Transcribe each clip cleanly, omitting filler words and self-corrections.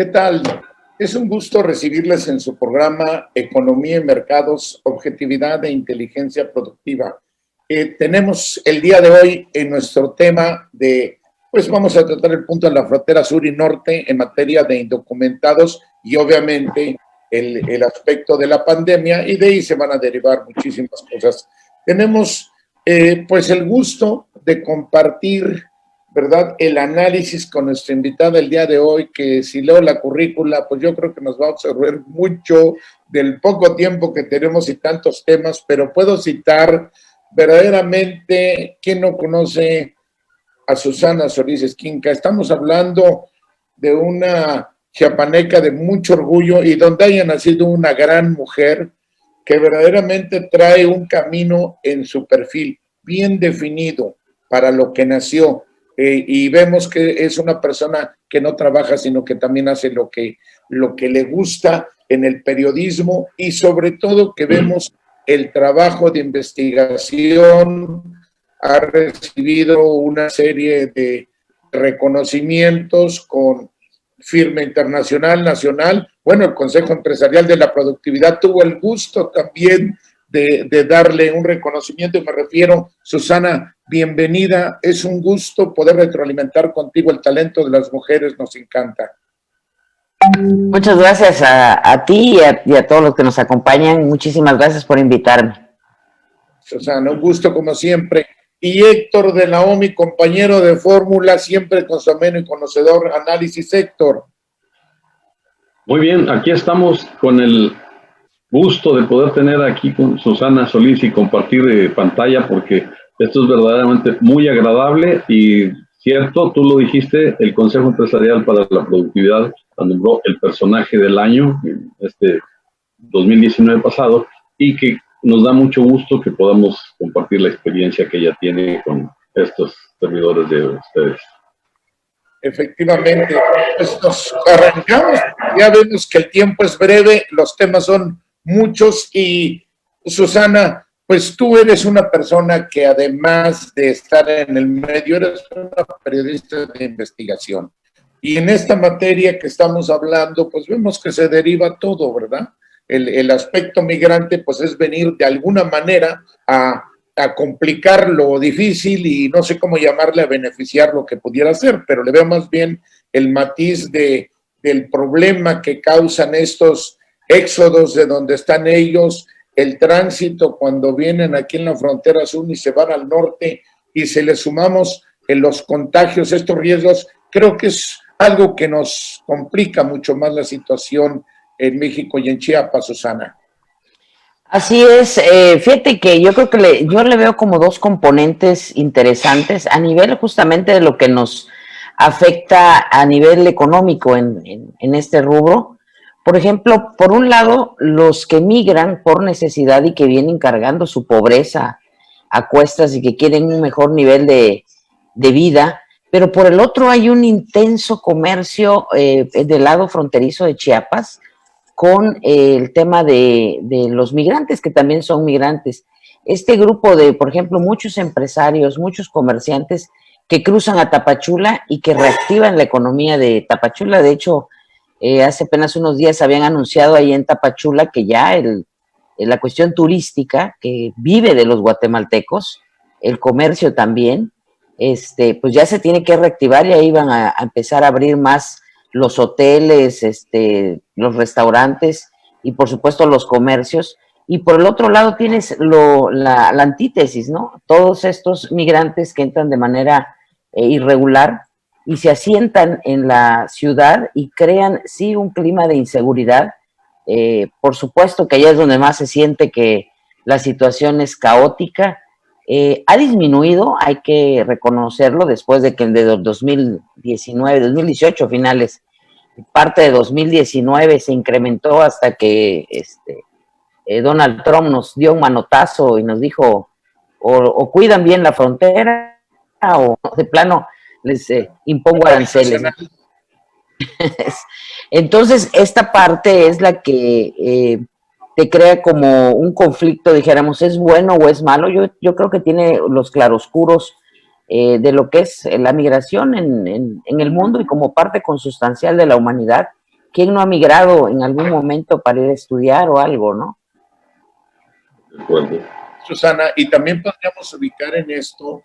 ¿Qué tal? Es un gusto recibirles en su programa Economía y Mercados, Objetividad e Inteligencia Productiva. Tenemos el día de hoy en nuestro tema pues vamos a tratar el punto de la frontera sur y norte en materia de indocumentados y obviamente el aspecto de la pandemia, y de ahí se van a derivar muchísimas cosas. Tenemos pues el gusto de compartir, ¿verdad?, el análisis con nuestra invitada el día de hoy, que si leo la currícula, pues yo creo que nos va a absorber mucho del poco tiempo que tenemos y tantos temas, pero puedo citar verdaderamente, ¿quién no conoce a Susana Solís Esquinca? Estamos hablando de una chiapaneca de mucho orgullo y donde haya nacido una gran mujer que verdaderamente trae un camino en su perfil bien definido para lo que nació. Y vemos que es una persona que no trabaja, sino que también hace lo que le gusta en el periodismo, y sobre todo que vemos el trabajo de investigación. Ha recibido una serie de reconocimientos con firma internacional, nacional. Bueno, el Consejo Empresarial de la Productividad tuvo el gusto también de darle un reconocimiento, y me refiero, Susana, bienvenida, es un gusto poder retroalimentar contigo el talento de las mujeres, nos encanta. Muchas gracias a ti y a todos los que nos acompañan, muchísimas gracias por invitarme. Susana, un gusto como siempre. Y Héctor de la OMI, compañero de fórmula, siempre con su ameno y conocedor análisis. Héctor. Muy bien, aquí estamos con el gusto de poder tener aquí con Susana Solís y compartir pantalla, porque esto es verdaderamente muy agradable y cierto, tú lo dijiste, el Consejo Empresarial para la Productividad nombró el personaje del año, este 2019 pasado, y que nos da mucho gusto que podamos compartir la experiencia que ella tiene con estos servidores de ustedes. Efectivamente, pues nos arrancamos, ya vemos que el tiempo es breve, los temas son muchos, y Susana, pues tú eres una persona que además de estar en el medio, eres una periodista de investigación. Y en esta materia que estamos hablando, pues vemos que se deriva todo, ¿verdad? El aspecto migrante, pues es venir de alguna manera a complicar lo difícil, y no sé cómo llamarle, a beneficiar lo que pudiera ser, pero le veo más bien el matiz del problema que causan estos éxodos de donde están ellos, el tránsito cuando vienen aquí en la frontera sur y se van al norte, y se les sumamos en los contagios, estos riesgos. Creo que es algo que nos complica mucho más la situación en México y en Chiapas, Susana. Así es, fíjate que yo creo que yo le veo como dos componentes interesantes a nivel justamente de lo que nos afecta a nivel económico en este rubro. Por ejemplo, por un lado, los que migran por necesidad y que vienen cargando su pobreza a cuestas y que quieren un mejor nivel de vida, pero por el otro hay un intenso comercio del lado fronterizo de Chiapas con el tema de los migrantes, que también son migrantes. Este grupo de, por ejemplo, muchos empresarios, muchos comerciantes que cruzan a Tapachula y que reactivan la economía de Tapachula. De hecho, hace apenas unos días habían anunciado ahí en Tapachula que ya la cuestión turística, que vive de los guatemaltecos, el comercio también, pues ya se tiene que reactivar, y ahí van a empezar a abrir más los hoteles, los restaurantes y por supuesto los comercios. Y por el otro lado tienes la antítesis, ¿no? Todos estos migrantes que entran de manera irregular y se asientan en la ciudad y crean, sí, un clima de inseguridad. Por supuesto que allá es donde más se siente que la situación es caótica. Ha disminuido, hay que reconocerlo, después de que de 2019, 2018 finales, parte de 2019 se incrementó hasta que Donald Trump nos dio un manotazo y nos dijo o cuidan bien la frontera o de plano les impongo aranceles. Entonces, esta parte es la que te crea como un conflicto, dijéramos, ¿es bueno o es malo? Yo creo que tiene los claroscuros de lo que es la migración en el mundo y como parte consustancial de la humanidad, ¿quién no ha migrado en algún momento para ir a estudiar o algo, no? De acuerdo. Susana, y también podríamos ubicar en esto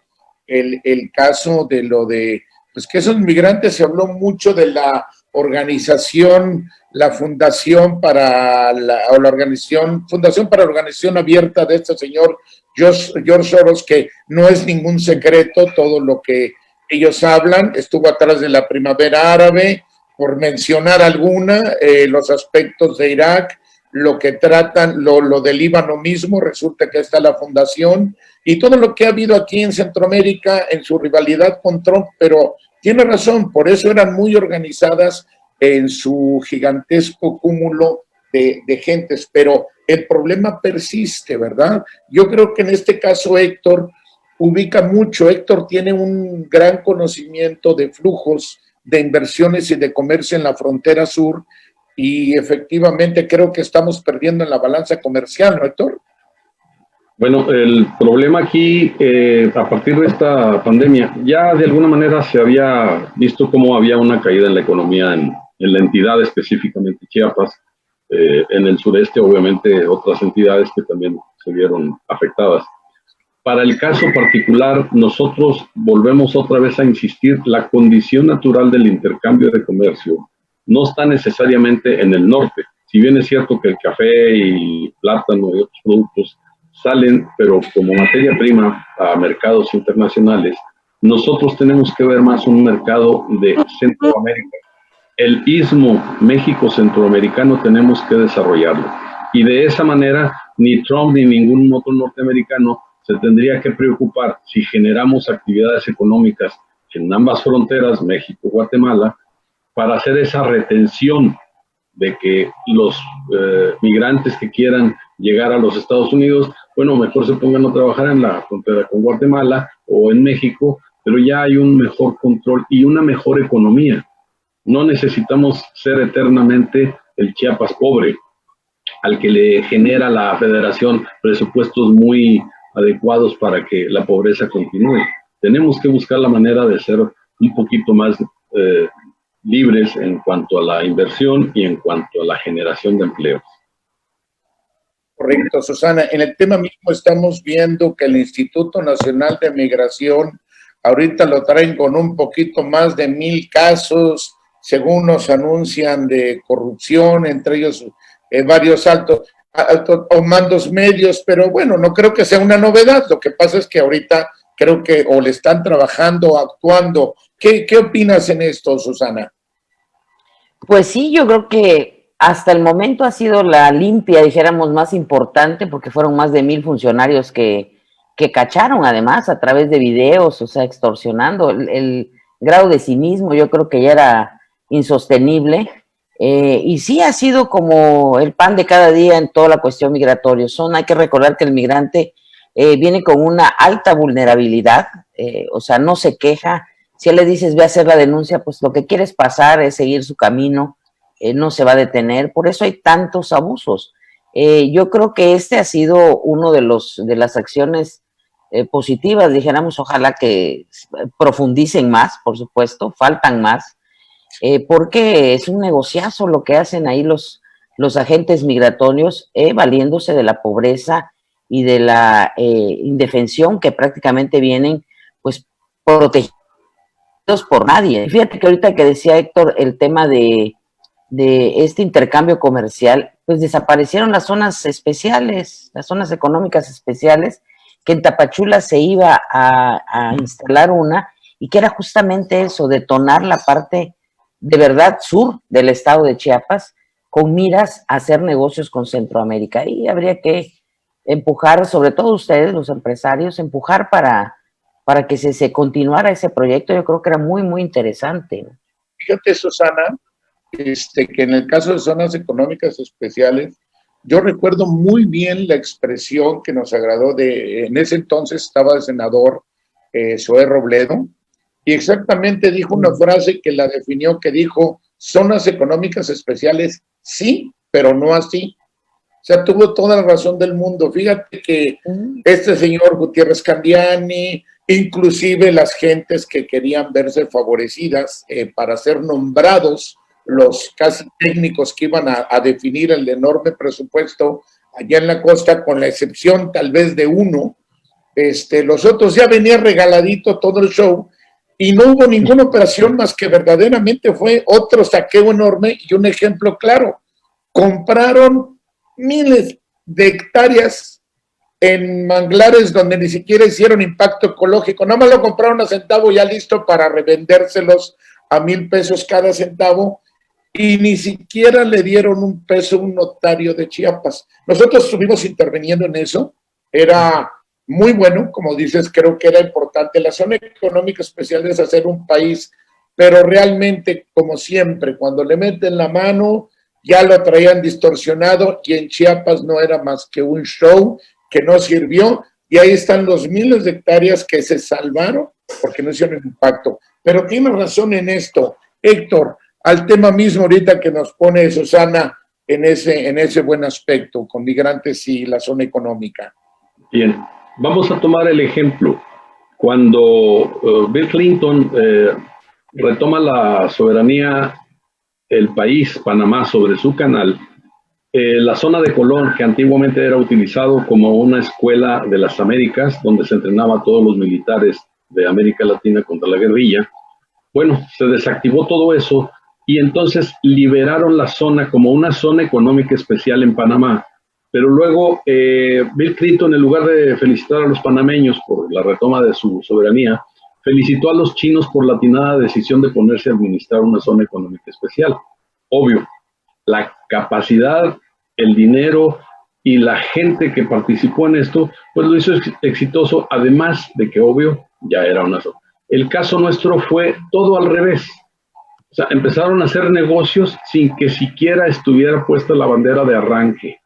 el caso de lo de, pues que esos migrantes, se habló mucho de la organización, la fundación para la organización, Fundación para la Organización Abierta de este señor George Soros, que no es ningún secreto todo lo que ellos hablan, estuvo atrás de la primavera árabe, por mencionar alguna, los aspectos de Irak, lo que tratan, lo del Líbano mismo, resulta que está la fundación, y todo lo que ha habido aquí en Centroamérica en su rivalidad con Trump, pero tiene razón, por eso eran muy organizadas en su gigantesco cúmulo de gentes, pero el problema persiste, ¿verdad? Yo creo que en este caso Héctor ubica mucho, Héctor tiene un gran conocimiento de flujos de inversiones y de comercio en la frontera sur, y efectivamente creo que estamos perdiendo en la balanza comercial, ¿no, Héctor? Bueno, el problema aquí, a partir de esta pandemia, ya de alguna manera se había visto cómo había una caída en la economía en la entidad, específicamente Chiapas, en el sureste, obviamente, otras entidades que también se vieron afectadas. Para el caso particular, nosotros volvemos otra vez a insistir, la condición natural del intercambio de comercio no está necesariamente en el norte. Si bien es cierto que el café y plátano y otros productos salen, pero como materia prima a mercados internacionales, nosotros tenemos que ver más un mercado de Centroamérica. El istmo México-Centroamericano tenemos que desarrollarlo. Y de esa manera, ni Trump ni ningún otro norteamericano se tendría que preocupar si generamos actividades económicas en ambas fronteras, México-Guatemala, para hacer esa retención de que los migrantes que quieran llegar a los Estados Unidos, bueno, mejor se pongan a trabajar en la frontera con Guatemala o en México, pero ya hay un mejor control y una mejor economía. No necesitamos ser eternamente el Chiapas pobre, al que le genera la federación presupuestos muy adecuados para que la pobreza continúe. Tenemos que buscar la manera de ser un poquito más libres en cuanto a la inversión y en cuanto a la generación de empleos. Correcto, Susana. En el tema mismo estamos viendo que el Instituto Nacional de Migración ahorita lo traen con un poquito más de 1,000 casos, según nos anuncian, de corrupción, entre ellos varios altos o mandos medios, pero bueno, no creo que sea una novedad. Lo que pasa es que ahorita creo que o le están trabajando, actuando. ¿Qué opinas en esto, Susana? Pues sí, yo creo que hasta el momento ha sido la limpia, dijéramos, más importante, porque fueron más de 1,000 funcionarios que cacharon, además, a través de videos, o sea, extorsionando. El grado de cinismo yo creo que ya era insostenible, y sí ha sido como el pan de cada día en toda la cuestión migratoria. Hay que recordar que el migrante viene con una alta vulnerabilidad, o sea, no se queja. Si él le dices, ve a hacer la denuncia, pues lo que quiere es pasar, es seguir su camino, no se va a detener. Por eso hay tantos abusos. Yo creo que este ha sido uno de las acciones positivas, dijéramos, ojalá que profundicen más, por supuesto, faltan más, porque es un negociazo lo que hacen ahí los agentes migratorios, valiéndose de la pobreza y de la indefensión que prácticamente vienen, pues, protegidos por nadie. Fíjate que ahorita que decía Héctor el tema de este intercambio comercial, pues desaparecieron las zonas especiales, las zonas económicas especiales, que en Tapachula se iba a instalar una, y que era justamente eso, detonar la parte de verdad sur del estado de Chiapas, con miras a hacer negocios con Centroamérica. Y habría que empujar, sobre todo ustedes, los empresarios, empujar para que se continuara ese proyecto. Yo creo que era muy, muy interesante. Fíjate, Susana, que en el caso de zonas económicas especiales, yo recuerdo muy bien la expresión que nos agradó en ese entonces estaba el senador Zoé Robledo, y exactamente dijo una frase que la definió, que dijo: zonas económicas especiales, sí, pero no así. O sea, tuvo toda la razón del mundo. Fíjate que este señor Gutiérrez Candiani, inclusive las gentes que querían verse favorecidas para ser nombrados los casi técnicos que iban a definir el enorme presupuesto allá en la costa, con la excepción tal vez de uno. Los otros ya venía regaladito todo el show y no hubo ninguna operación más que verdaderamente fue otro saqueo enorme. Y un ejemplo claro, compraron miles de hectáreas en manglares donde ni siquiera hicieron impacto ecológico, nada más lo compraron a centavo ya listo para revendérselos a 1,000 pesos cada centavo, y ni siquiera le dieron un peso a un notario de Chiapas. Nosotros estuvimos interviniendo en eso, era muy bueno, como dices, creo que era importante. La zona económica especial es hacer un país, pero realmente, como siempre, cuando le meten la mano, ya lo traían distorsionado, y en Chiapas no era más que un show que no sirvió, y ahí están los miles de hectáreas que se salvaron porque no hicieron impacto. Pero tiene razón en esto, Héctor, al tema mismo ahorita que nos pone Susana en ese buen aspecto, con migrantes y la zona económica. Bien, vamos a tomar el ejemplo. Cuando Bill Clinton retoma la soberanía, el país, Panamá, sobre su canal, la zona de Colón, que antiguamente era utilizado como una escuela de las Américas, donde se entrenaba a todos los militares de América Latina contra la guerrilla, bueno, se desactivó todo eso y entonces liberaron la zona como una zona económica especial en Panamá. Pero luego Bill Clinton, en lugar de felicitar a los panameños por la retoma de su soberanía, felicitó a los chinos por la atinada decisión de ponerse a administrar una zona económica especial. Obvio, la capacidad, el dinero y la gente que participó en esto, pues lo hizo exitoso, además de que, obvio, ya era una zona. El caso nuestro fue todo al revés. O sea, empezaron a hacer negocios sin que siquiera estuviera puesta la bandera de arranque.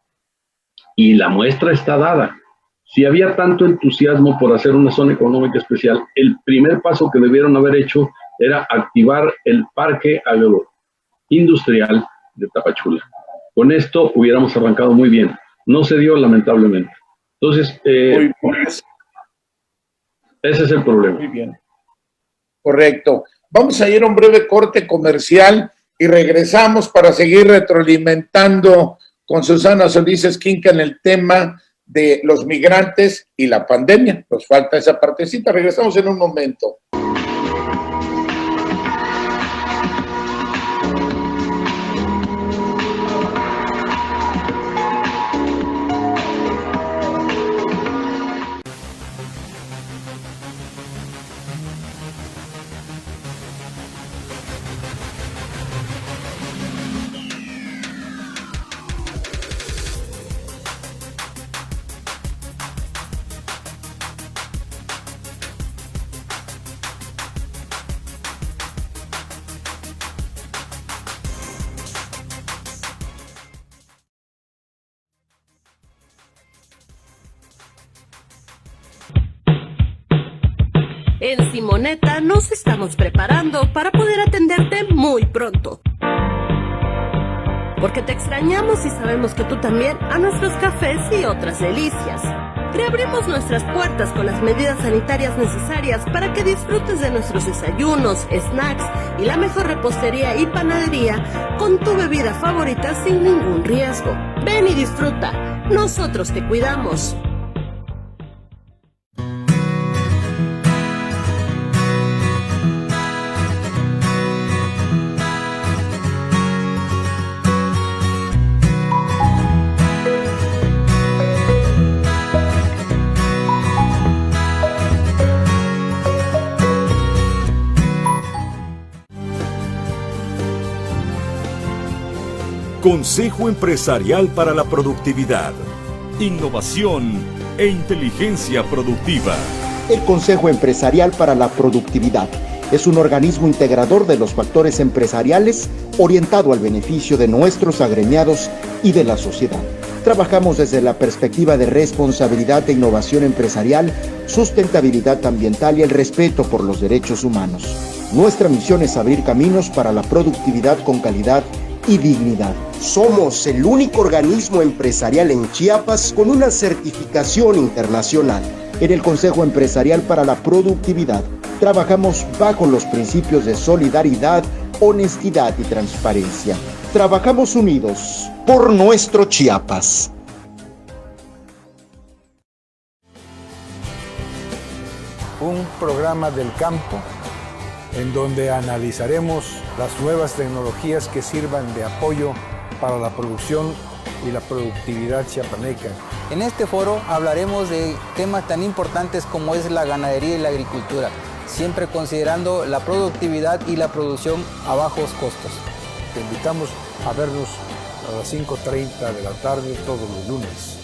Y la muestra está dada. Si había tanto entusiasmo por hacer una zona económica especial, el primer paso que debieron haber hecho era activar el parque agroindustrial de Tapachula. Con esto hubiéramos arrancado muy bien. No se dio, lamentablemente. Entonces, ese es el problema. Muy bien. Correcto. Vamos a ir a un breve corte comercial y regresamos para seguir retroalimentando con Susana Solís Esquinca en el tema de los migrantes y la pandemia. Nos falta esa partecita. Regresamos en un momento. En Simonetta nos estamos preparando para poder atenderte muy pronto. Porque te extrañamos y sabemos que tú también a nuestros cafés y otras delicias. Reabrimos nuestras puertas con las medidas sanitarias necesarias para que disfrutes de nuestros desayunos, snacks y la mejor repostería y panadería con tu bebida favorita sin ningún riesgo. Ven y disfruta. Nosotros te cuidamos. Consejo Empresarial para la Productividad, Innovación e Inteligencia Productiva. El Consejo Empresarial para la Productividad es un organismo integrador de los factores empresariales orientado al beneficio de nuestros agremiados y de la sociedad. Trabajamos desde la perspectiva de responsabilidad e innovación empresarial, sustentabilidad ambiental y el respeto por los derechos humanos. Nuestra misión es abrir caminos para la productividad con calidad y dignidad. Somos el único organismo empresarial en Chiapas con una certificación internacional. En el Consejo Empresarial para la Productividad trabajamos bajo los principios de solidaridad, honestidad y transparencia. Trabajamos unidos por nuestro Chiapas. Un programa del campo en donde analizaremos las nuevas tecnologías que sirvan de apoyo para la producción y la productividad chiapaneca. En este foro hablaremos de temas tan importantes como es la ganadería y la agricultura, siempre considerando la productividad y la producción a bajos costos. Te invitamos a vernos a las 5:30 de la tarde todos los lunes.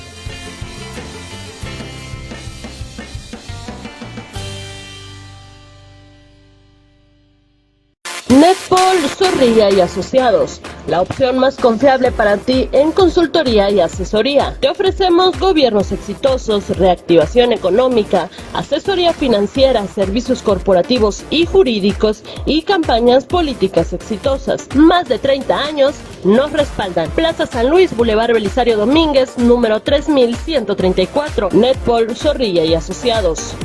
Netpol Zorrilla y Asociados, la opción más confiable para ti en consultoría y asesoría. Te ofrecemos gobiernos exitosos, reactivación económica, asesoría financiera, servicios corporativos y jurídicos y campañas políticas exitosas. Más de 30 años nos respaldan. Plaza San Luis, Boulevard Belisario Domínguez, número 3134. Netpol Zorrilla y Asociados.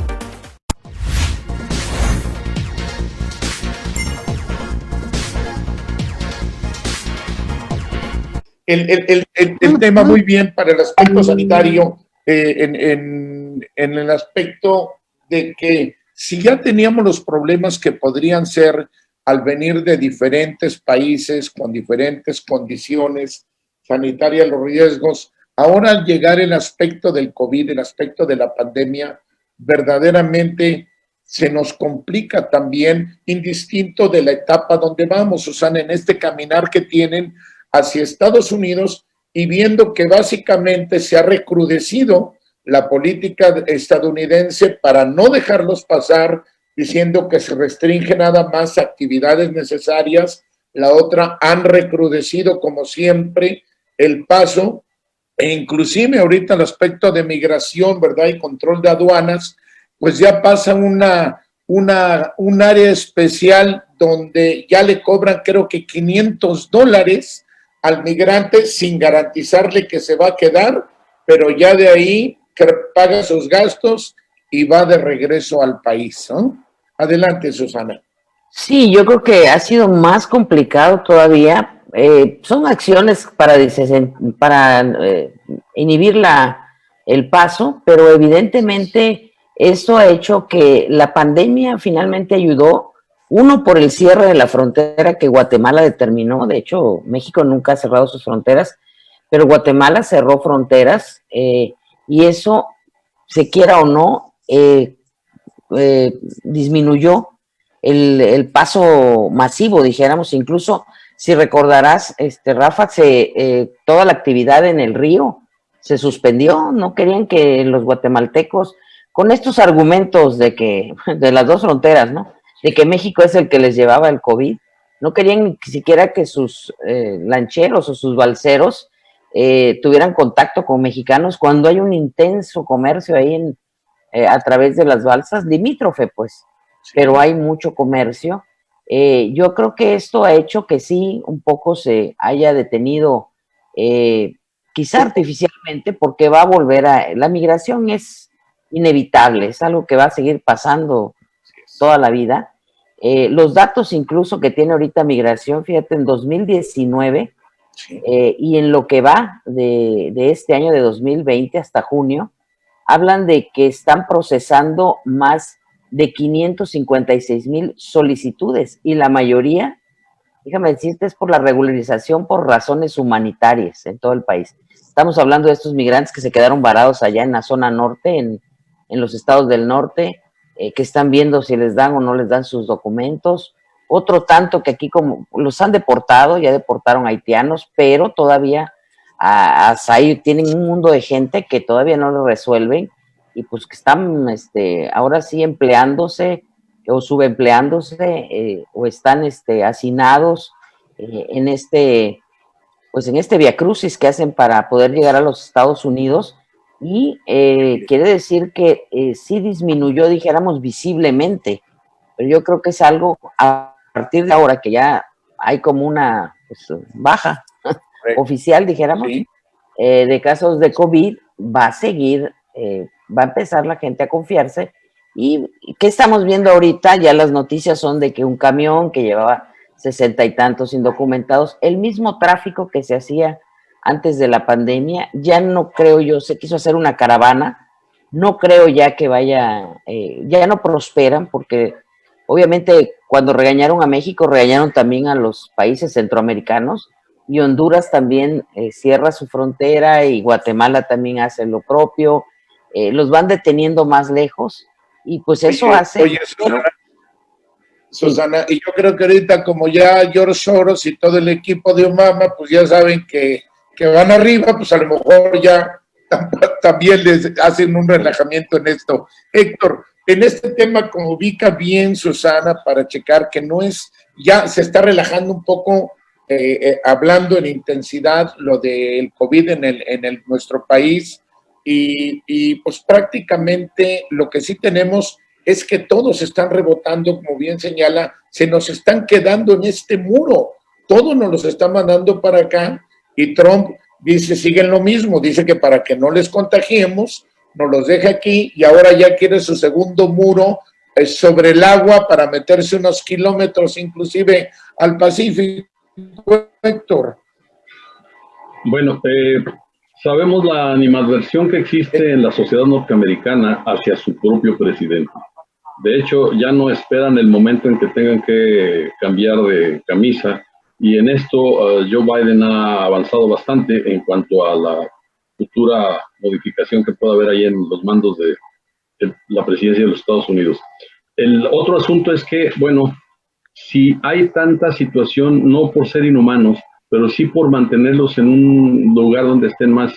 El tema muy bien para el aspecto sanitario, en el aspecto de que si ya teníamos los problemas que podrían ser al venir de diferentes países con diferentes condiciones sanitarias, los riesgos, ahora al llegar el aspecto del COVID, el aspecto de la pandemia, verdaderamente se nos complica también, indistinto de la etapa donde vamos, Susana, en este caminar que tienen hacia Estados Unidos y viendo que básicamente se ha recrudecido la política estadounidense para no dejarlos pasar, diciendo que se restringe nada más actividades necesarias. La otra, han recrudecido como siempre el paso, e inclusive ahorita el aspecto de migración, ¿verdad? Y control de aduanas, pues ya pasa un área especial donde ya le cobran creo que $500 al migrante sin garantizarle que se va a quedar, pero ya de ahí paga sus gastos y va de regreso al país, ¿no? Adelante, Susana. Sí, yo creo que ha sido más complicado todavía. Son acciones para inhibir el paso, pero evidentemente esto ha hecho que la pandemia finalmente ayudó. Uno, por el cierre de la frontera que Guatemala determinó. De hecho, México nunca ha cerrado sus fronteras, pero Guatemala cerró fronteras y eso, se quiera o no, disminuyó el paso masivo, dijéramos. Incluso, si recordarás, Rafa, toda la actividad en el río se suspendió. No querían que los guatemaltecos, con estos argumentos de las dos fronteras, ¿no?, de que México es el que les llevaba el COVID, no querían ni siquiera que sus lancheros o sus balseros tuvieran contacto con mexicanos cuando hay un intenso comercio ahí a través de las balsas, limítrofe pues, pero hay mucho comercio. Yo creo que esto ha hecho que sí, un poco se haya detenido, quizá artificialmente, porque va a volver la migración es inevitable, es algo que va a seguir pasando toda la vida. Los datos incluso que tiene ahorita migración, fíjate, en 2019 y en lo que va de este año de 2020 hasta junio, hablan de que están procesando más de 556,000 solicitudes y la mayoría, déjame decirte, es por la regularización por razones humanitarias en todo el país. Estamos hablando de estos migrantes que se quedaron varados allá en la zona norte, en los estados del norte, que están viendo si les dan o no les dan sus documentos. Otro tanto que aquí como los han deportado, ya deportaron haitianos, pero todavía hasta ahí tienen un mundo de gente que todavía no lo resuelven y pues que están ahora sí empleándose o subempleándose o están hacinados en este viacrucis que hacen para poder llegar a los Estados Unidos. Y quiere decir que sí disminuyó, dijéramos, visiblemente, pero yo creo que es algo a partir de ahora que ya hay como una baja oficial, dijéramos, sí, de casos de COVID, va a seguir, va a empezar la gente a confiarse. ¿Y qué estamos viendo ahorita? Ya las noticias son de que un camión que llevaba 60 y tantos indocumentados. El mismo tráfico que se hacía antes de la pandemia, ya no creo yo, se quiso hacer una caravana, no creo ya que vaya, ya no prosperan, porque obviamente cuando regañaron a México, regañaron también a los países centroamericanos, y Honduras también cierra su frontera, y Guatemala también hace lo propio, los van deteniendo más lejos, y pues eso hace... Oye, Susana, y yo creo que ahorita como ya George Soros y todo el equipo de Obama, pues ya saben que van arriba, pues a lo mejor ya también les hacen un relajamiento en esto. Héctor, en este tema, como ubica bien Susana, para checar que no es, ya se está relajando un poco, hablando en intensidad lo del COVID en nuestro país, y pues prácticamente lo que sí tenemos es que todos están rebotando, como bien señala, se nos están quedando en este muro, todos nos los están mandando para acá, y Trump dice, siguen lo mismo, dice que para que no les contagiemos, nos los deja aquí, y ahora ya quiere su segundo muro sobre el agua para meterse unos kilómetros inclusive al Pacífico, Héctor. Bueno, sabemos la animadversión que existe en la sociedad norteamericana hacia su propio presidente. De hecho, ya no esperan el momento en que tengan que cambiar de camisa, y en esto Joe Biden ha avanzado bastante en cuanto a la futura modificación que pueda haber ahí en los mandos de la presidencia de los Estados Unidos. El otro asunto es que, bueno, si hay tanta situación, no por ser inhumanos, pero sí por mantenerlos en un lugar donde estén más,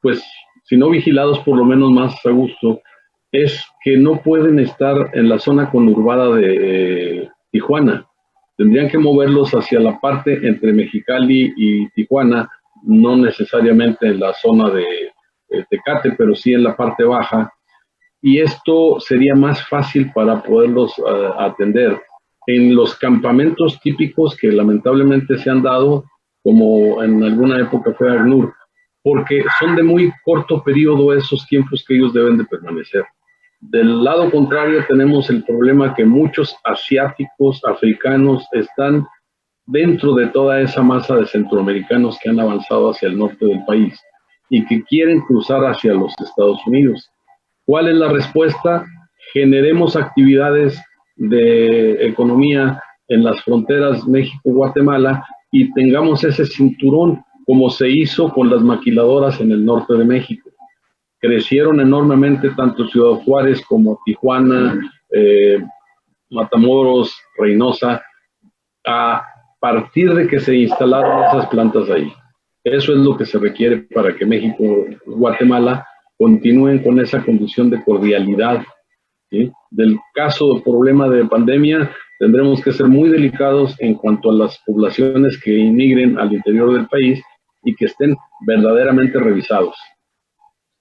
pues, si no vigilados, por lo menos más a gusto, es que no pueden estar en la zona conurbada de Tijuana. Tendrían que moverlos hacia la parte entre Mexicali y Tijuana, no necesariamente en la zona de Tecate, pero sí en la parte baja, y esto sería más fácil para poderlos atender. En los campamentos típicos que lamentablemente se han dado, como en alguna época fue ACNUR, porque son de muy corto periodo esos tiempos que ellos deben de permanecer. Del lado contrario tenemos el problema que muchos asiáticos, africanos, están dentro de toda esa masa de centroamericanos que han avanzado hacia el norte del país y que quieren cruzar hacia los Estados Unidos. ¿Cuál es la respuesta? Generemos actividades de economía en las fronteras México-Guatemala y tengamos ese cinturón como se hizo con las maquiladoras en el norte de México. Crecieron enormemente tanto Ciudad Juárez como Tijuana, Matamoros, Reynosa, a partir de que se instalaron esas plantas ahí. Eso es lo que se requiere para que México y Guatemala continúen con esa condición de cordialidad, ¿sí? Del caso de problema de pandemia, tendremos que ser muy delicados en cuanto a las poblaciones que inmigren al interior del país y que estén verdaderamente revisados.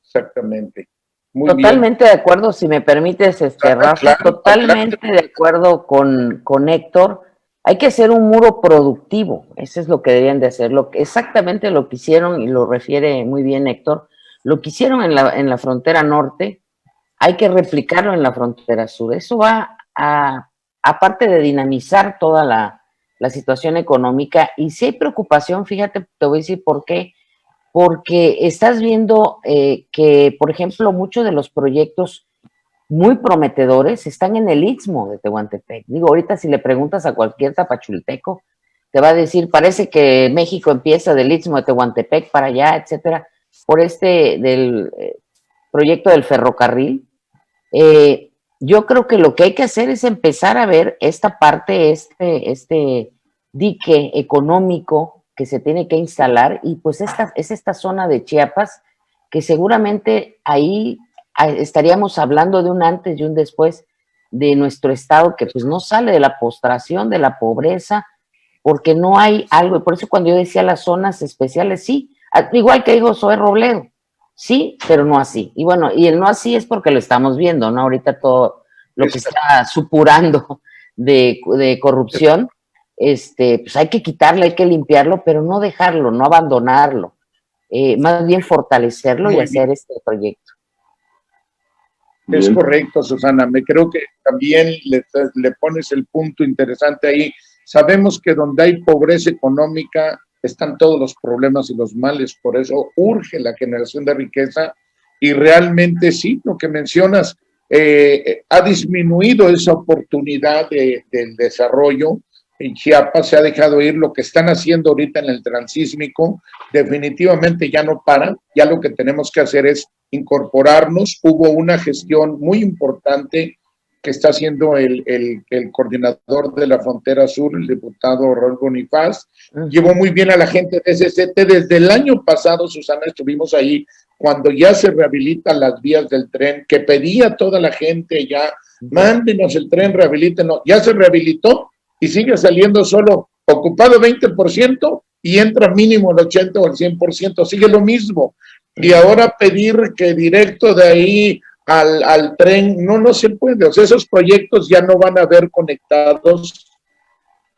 Exactamente. Muy totalmente bien. De acuerdo, si me permites, Rafa, claro, totalmente de acuerdo con Héctor. Hay que hacer un muro productivo, eso es lo que deberían de hacer, exactamente lo que hicieron, y lo refiere muy bien Héctor, lo que hicieron en la frontera norte, hay que replicarlo en la frontera sur. Eso va aparte de dinamizar toda la situación económica, y si hay preocupación, fíjate, te voy a decir por qué, porque estás viendo que, por ejemplo, muchos de los proyectos muy prometedores están en el Istmo de Tehuantepec. Digo, ahorita si le preguntas a cualquier tapachulteco, te va a decir, parece que México empieza del Istmo de Tehuantepec para allá, etcétera, por del proyecto del ferrocarril. Yo creo que lo que hay que hacer es empezar a ver esta parte, este dique económico que se tiene que instalar, y pues esta zona de Chiapas, que seguramente ahí estaríamos hablando de un antes y un después de nuestro estado, que pues no sale de la postración, de la pobreza, porque no hay algo. Y por eso cuando yo decía las zonas especiales, sí, igual que dijo Zoé Robledo, sí, pero no así. Y bueno, y el no así es porque lo estamos viendo, ¿no? Ahorita todo lo que está supurando de corrupción, pues hay que quitarlo, hay que limpiarlo, pero no dejarlo, no abandonarlo, más bien fortalecerlo y hacer este proyecto. Es correcto, Susana. Me creo que también le pones el punto interesante ahí. Sabemos que donde hay pobreza económica están todos los problemas y los males, por eso urge la generación de riqueza y realmente sí, lo que mencionas, ha disminuido esa oportunidad del desarrollo. En Chiapas se ha dejado ir. Lo que están haciendo ahorita en el transísmico definitivamente ya no paran, ya lo que tenemos que hacer es incorporarnos. Hubo una gestión muy importante que está haciendo el coordinador de la frontera sur, el diputado Raúl Bonifaz. Llevó muy bien a la gente de SCT. Desde el año pasado, Susana, estuvimos ahí cuando ya se rehabilitan las vías del tren, que pedía toda la gente ya, mándenos el tren, rehabilítenos. Ya se rehabilitó y sigue saliendo solo ocupado 20% y entra mínimo el 80 o el 100%, sigue lo mismo. Y ahora pedir que directo de ahí al tren, no se puede. O sea, esos proyectos ya no van a ver conectados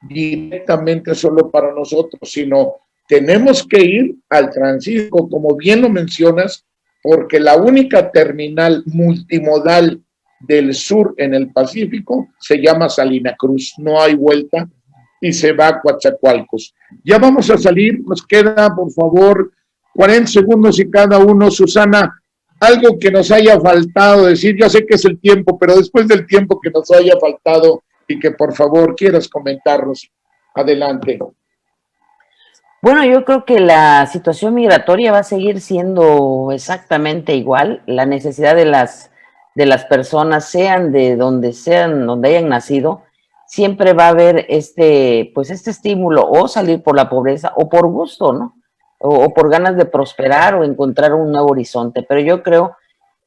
directamente solo para nosotros, sino tenemos que ir al transísmico, como bien lo mencionas, porque la única terminal multimodal del sur en el Pacífico se llama Salina Cruz, no hay vuelta y se va a Coatzacoalcos. Ya vamos a salir, nos queda por favor 40 segundos y cada uno. Susana, algo que nos haya faltado decir, ya sé que es el tiempo, pero después del tiempo que nos haya faltado y que por favor quieras comentarnos, adelante. Bueno, yo creo que la situación migratoria va a seguir siendo exactamente igual. La necesidad de las personas, sean, donde hayan nacido, siempre va a haber este estímulo, o salir por la pobreza, o por gusto, ¿no? O por ganas de prosperar o encontrar un nuevo horizonte. Pero yo creo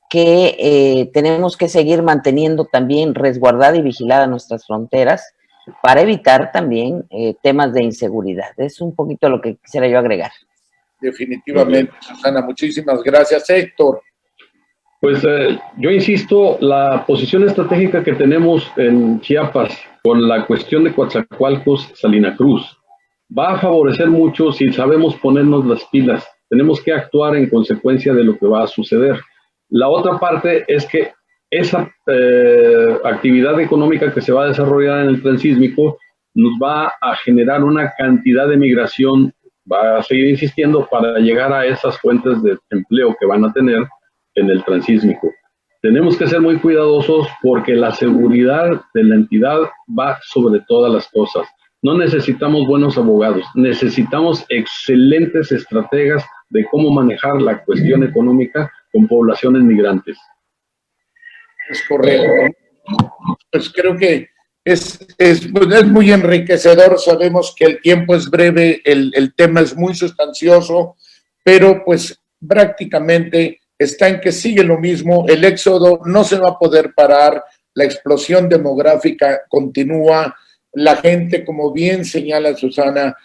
que tenemos que seguir manteniendo también resguardada y vigilada nuestras fronteras para evitar también temas de inseguridad. Es un poquito lo que quisiera yo agregar. Definitivamente, Susana, muchísimas gracias. Héctor. Pues yo insisto, la posición estratégica que tenemos en Chiapas con la cuestión de Coatzacoalcos, Salina Cruz, va a favorecer mucho si sabemos ponernos las pilas. Tenemos que actuar en consecuencia de lo que va a suceder. La otra parte es que esa actividad económica que se va a desarrollar en el transísmico nos va a generar una cantidad de migración, va a seguir insistiendo, para llegar a esas fuentes de empleo que van a tener en el transísmico. Tenemos que ser muy cuidadosos porque la seguridad de la entidad va sobre todas las cosas. No necesitamos buenos abogados, necesitamos excelentes estrategas de cómo manejar la cuestión económica con poblaciones migrantes. Es correcto. Pues creo que es muy enriquecedor. Sabemos que el tiempo es breve, el tema es muy sustancioso, pero pues prácticamente está en que sigue lo mismo. El éxodo no se va a poder parar, la explosión demográfica continúa. La gente, como bien señala Susana,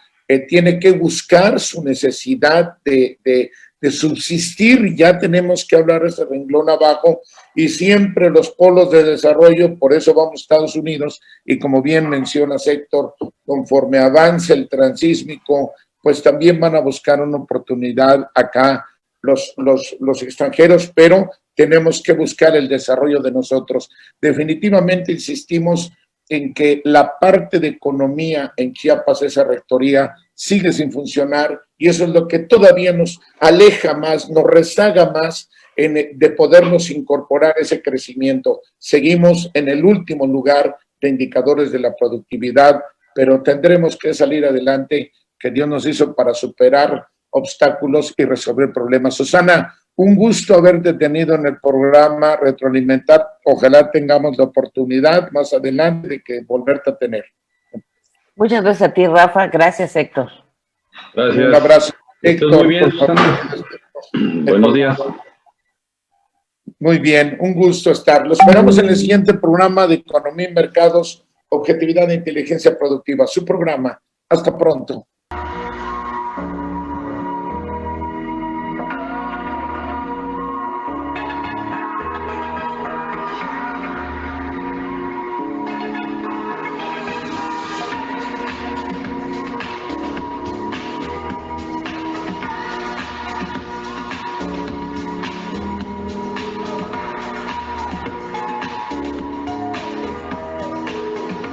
tiene que buscar su necesidad de subsistir. Ya tenemos que hablar ese renglón abajo, y siempre los polos de desarrollo, por eso vamos a Estados Unidos, y como bien mencionas, Héctor, conforme avance el transísmico, pues también van a buscar una oportunidad acá los extranjeros, pero tenemos que buscar el desarrollo de nosotros. Definitivamente insistimos en que la parte de economía en Chiapas, esa rectoría, sigue sin funcionar, y eso es lo que todavía nos aleja más, nos rezaga más de podernos incorporar ese crecimiento. Seguimos en el último lugar de indicadores de la productividad, pero tendremos que salir adelante, que Dios nos hizo para superar obstáculos y resolver problemas. Susana, un gusto haberte tenido en el programa, retroalimentar. Ojalá tengamos la oportunidad más adelante de que volverte a tener. Muchas gracias a ti, Rafa. Gracias, Héctor. Gracias. Un abrazo. Héctor, muy bien, Susana. Buenos días. Muy bien, un gusto estar. Lo esperamos en el siguiente programa de Economía y Mercados, Objetividad e Inteligencia Productiva. Su programa. Hasta pronto.